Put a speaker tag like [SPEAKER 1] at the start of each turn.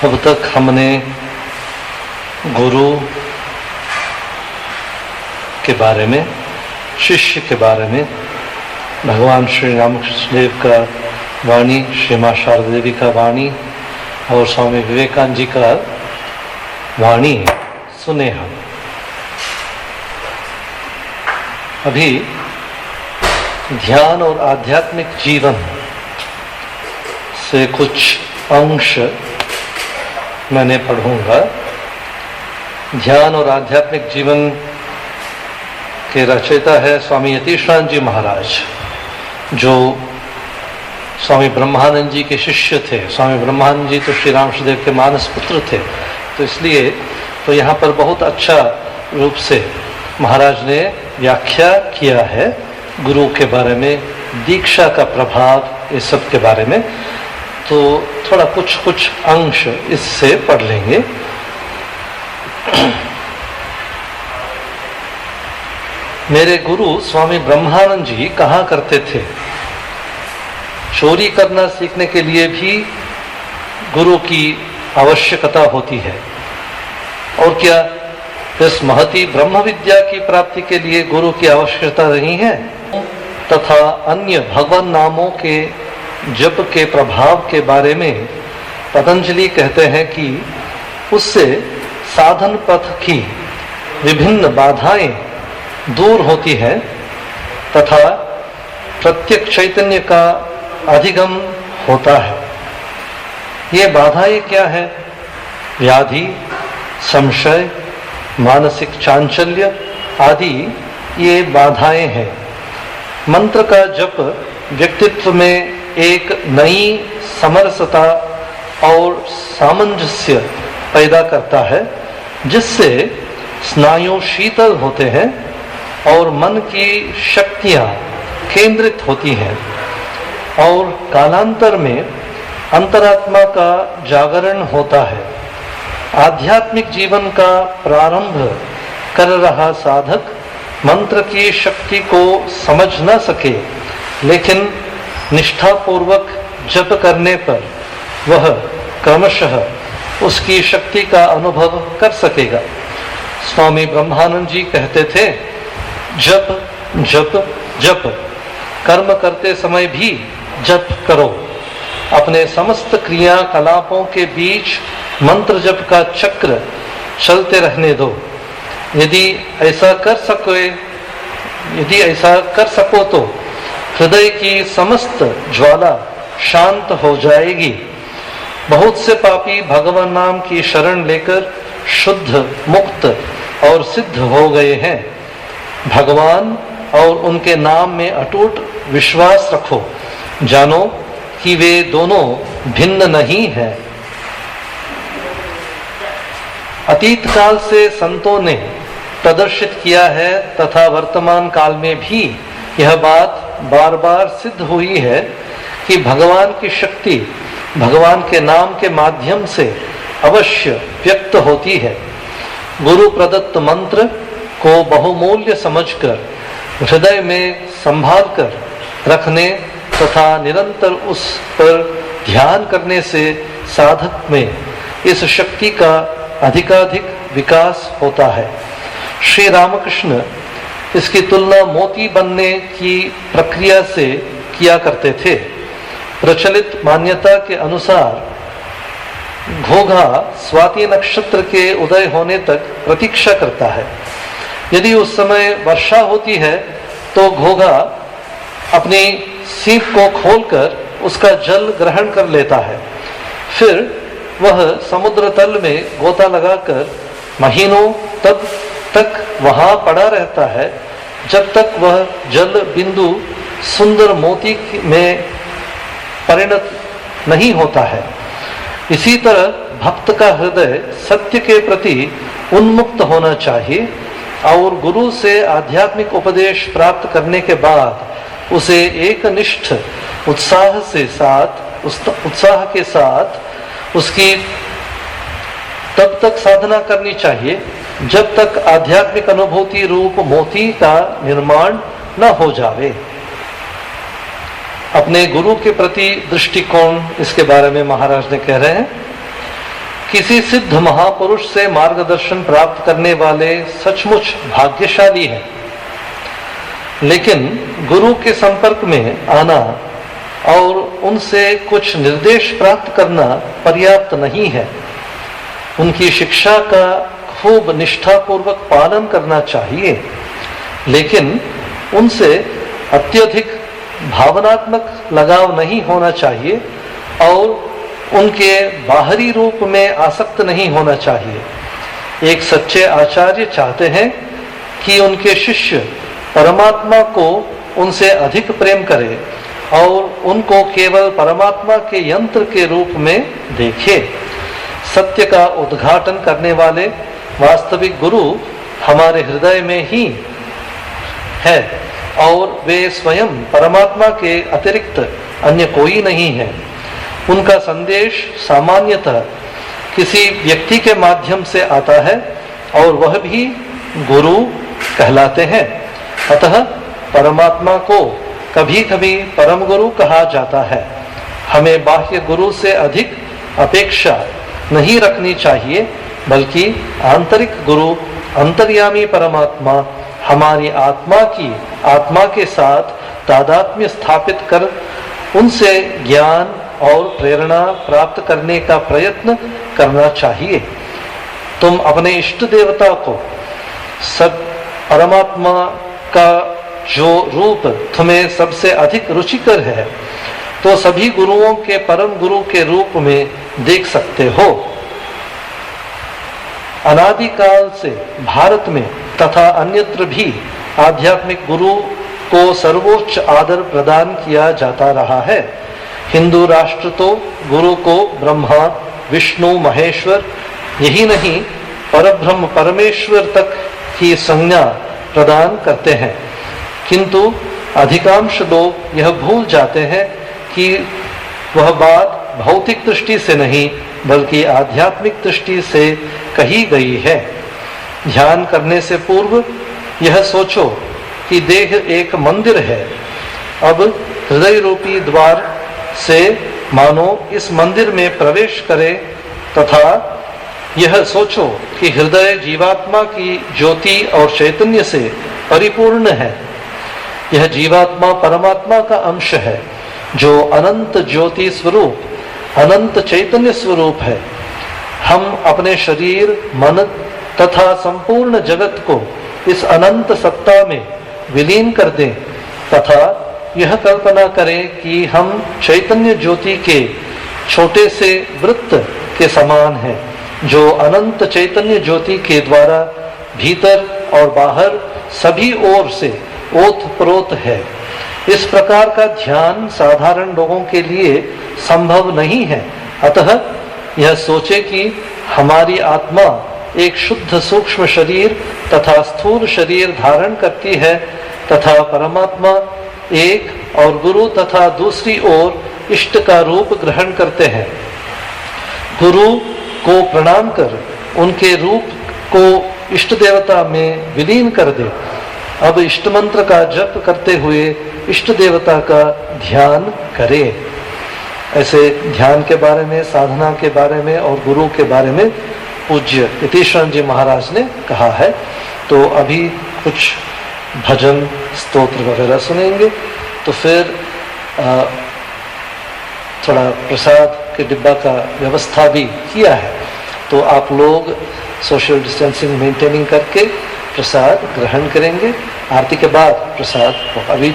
[SPEAKER 1] अब तक हमने गुरु के बारे में, शिष्य के बारे में, भगवान श्री रामकृष्ण देव का वाणी, श्री मां शारदा देवी का वाणी और स्वामी विवेकानंद जी का वाणी सुने हम। अभी ध्यान और आध्यात्मिक जीवन से कुछ अंश मैंने पढ़ूंगा। ध्यान और आध्यात्मिक जीवन के रचयिता है स्वामी यतीश्वरानंद जी महाराज, जो स्वामी ब्रह्मानंद जी के शिष्य थे। स्वामी ब्रह्मानंद जी तो श्री रामकृष्ण देव के मानस पुत्र थे, तो इसलिए तो यहाँ पर बहुत अच्छा रूप से महाराज ने व्याख्या किया है गुरु के बारे में, दीक्षा का प्रभाव, इस सब के बारे में। तो थोड़ा कुछ अंश इससे पढ़ लेंगे। मेरे गुरु स्वामी ब्रह्मानंद जी कहा करते थे, चोरी करना सीखने के लिए भी गुरु की आवश्यकता होती है, और क्या इस महती ब्रह्म विद्या की प्राप्ति के लिए गुरु की आवश्यकता नहीं है? तथा अन्य भगवान नामों के जप के प्रभाव के बारे में पतंजलि कहते हैं कि उससे साधन पथ की विभिन्न बाधाएं दूर होती है तथा प्रत्यक्ष चैतन्य का अधिगम होता है। ये बाधाएं क्या है? व्याधि, संशय, मानसिक चांचल्य आदि ये बाधाएं हैं। मंत्र का जप व्यक्तित्व में एक नई समरसता और सामंजस्य पैदा करता है, जिससे स्नायु शीतल होते हैं और मन की शक्तियां केंद्रित होती हैं, और कालांतर में अंतरात्मा का जागरण होता है। आध्यात्मिक जीवन का प्रारंभ कर रहा साधक मंत्र की शक्ति को समझ न सके, लेकिन निष्ठापूर्वक जप करने पर वह क्रमशः उसकी शक्ति का अनुभव कर सकेगा। स्वामी ब्रह्मानंद जी कहते थे, जप जप जप, कर्म करते समय भी जप करो। अपने समस्त क्रियाकलापों के बीच मंत्र जप का चक्र चलते रहने दो। यदि ऐसा कर सको तो हृदय की समस्त ज्वाला शांत हो जाएगी। बहुत से पापी भगवान नाम की शरण लेकर शुद्ध, मुक्त और सिद्ध हो गए हैं। भगवान और उनके नाम में अटूट विश्वास रखो। जानो कि वे दोनों भिन्न नहीं हैं। अतीत काल से संतों ने प्रदर्शित किया है तथा वर्तमान काल में भी यह बात बार बार सिद्ध हुई है कि भगवान की शक्ति भगवान के नाम के माध्यम से अवश्य व्यक्त होती है। गुरु प्रदत्त मंत्र को बहुमूल्य समझकर हृदय में संभाल कर रखने तथा निरंतर उस पर ध्यान करने से साधक में इस शक्ति का अधिकाधिक विकास होता है। श्री रामकृष्ण इसकी तुलना मोती बनने की प्रक्रिया से किया करते थे। प्रचलित मान्यता के अनुसार घोघा स्वाति नक्षत्र के उदय होने तक प्रतीक्षा करता है। यदि उस समय वर्षा होती है तो घोघा अपनी सीप को खोलकर उसका जल ग्रहण कर लेता है। फिर वह समुद्र तल में गोता लगाकर महीनों तक वहां पड़ा रहता है, जब तक वह जल बिंदु सुंदर मोती में परिणत नहीं होता है। इसी तरह भक्त का हृदय सत्य के प्रति उन्मुक्त होना चाहिए और गुरु से आध्यात्मिक उपदेश प्राप्त करने के बाद उसे एकनिष्ठ उत्साह के साथ उसकी तब तक साधना करनी चाहिए जब तक आध्यात्मिक अनुभूति रूप मोती का निर्माण न हो जावे। अपने गुरु के प्रति दृष्टिकोण, इसके बारे में महाराज ने कह रहे हैं, किसी सिद्ध महापुरुष से मार्गदर्शन प्राप्त करने वाले सचमुच भाग्यशाली हैं, लेकिन गुरु के संपर्क में आना और उनसे कुछ निर्देश प्राप्त करना पर्याप्त नहीं है। उनकी शिक्षा का खूब निष्ठापूर्वक पालन करना चाहिए, लेकिन उनसे अत्यधिक भावनात्मक लगाव नहीं होना चाहिए और उनके बाहरी रूप में आसक्त नहीं होना चाहिए। एक सच्चे आचार्य चाहते हैं कि उनके शिष्य परमात्मा को उनसे अधिक प्रेम करें और उनको केवल परमात्मा के यंत्र के रूप में देखे। सत्य का उद्घाटन करने वाले वास्तविक गुरु हमारे हृदय में ही है और वे स्वयं परमात्मा के अतिरिक्त अन्य कोई नहीं है। उनका संदेश सामान्यतः किसी व्यक्ति के माध्यम से आता है और वह भी गुरु कहलाते हैं। अतः परमात्मा को कभी कभी परम गुरु कहा जाता है। हमें बाह्य गुरु से अधिक अपेक्षा नहीं रखनी चाहिए, बल्कि आंतरिक गुरु अंतर्यामी परमात्मा हमारी आत्मा के साथ तादात्म्य स्थापित कर उनसे ज्ञान और प्रेरणा प्राप्त करने का प्रयत्न करना चाहिए। तुम अपने इष्ट देवता को सब परमात्मा का जो रूप तुम्हें सबसे अधिक रुचिकर है, तो सभी गुरुओं के परम गुरु के रूप में देख सकते हो। अनादिकाल से भारत में तथा अन्यत्र भी आध्यात्मिक गुरु को सर्वोच्च आदर प्रदान किया जाता रहा है। हिंदू राष्ट्र तो गुरु को ब्रह्मा, विष्णु, महेश्वर, यही नहीं परब्रह्म परमेश्वर तक की संज्ञा प्रदान करते हैं, किंतु अधिकांश लोग यह भूल जाते हैं कि वह बात भौतिक दृष्टि से नहीं बल्कि आध्यात्मिक दृष्टि से कही गई है। ध्यान करने से पूर्व यह सोचो कि देह एक मंदिर है। अब हृदय रूपी द्वार से मानो इस मंदिर में प्रवेश करे तथा यह सोचो कि हृदय जीवात्मा की ज्योति और चैतन्य से परिपूर्ण है। यह जीवात्मा परमात्मा का अंश है जो अनंत ज्योति स्वरूप, अनंत चैतन्य स्वरूप है। हम अपने शरीर, मन तथा संपूर्ण जगत को इस अनंत सत्ता में विलीन कर दें तथा यह कल्पना करें कि हम चैतन्य ज्योति के छोटे से वृत्त के समान हैं, जो अनंत चैतन्य ज्योति के द्वारा भीतर और बाहर सभी ओर से ओतप्रोत है। इस प्रकार का ध्यान साधारण लोगों के लिए संभव नहीं है। अतः यह सोचे कि हमारी आत्मा एक शुद्ध सूक्ष्म शरीर तथा स्थूल शरीर धारण करती है तथा परमात्मा एक और गुरु तथा दूसरी ओर इष्ट का रूप ग्रहण करते हैं। गुरु को प्रणाम कर उनके रूप को इष्ट देवता में विलीन कर दे। अब इष्ट मंत्र का जप करते हुए इष्ट देवता का ध्यान करें। ऐसे ध्यान के बारे में, साधना के बारे में और गुरु के बारे में पूज्य यतीश्वरन जी महाराज ने कहा है। तो अभी कुछ भजन, स्तोत्र वगैरह सुनेंगे, तो फिर थोड़ा प्रसाद के डिब्बा का व्यवस्था भी किया है, तो आप लोग सोशल डिस्टेंसिंग मेंटेनिंग करके प्रसाद ग्रहण करेंगे। आरती के बाद प्रसाद अभी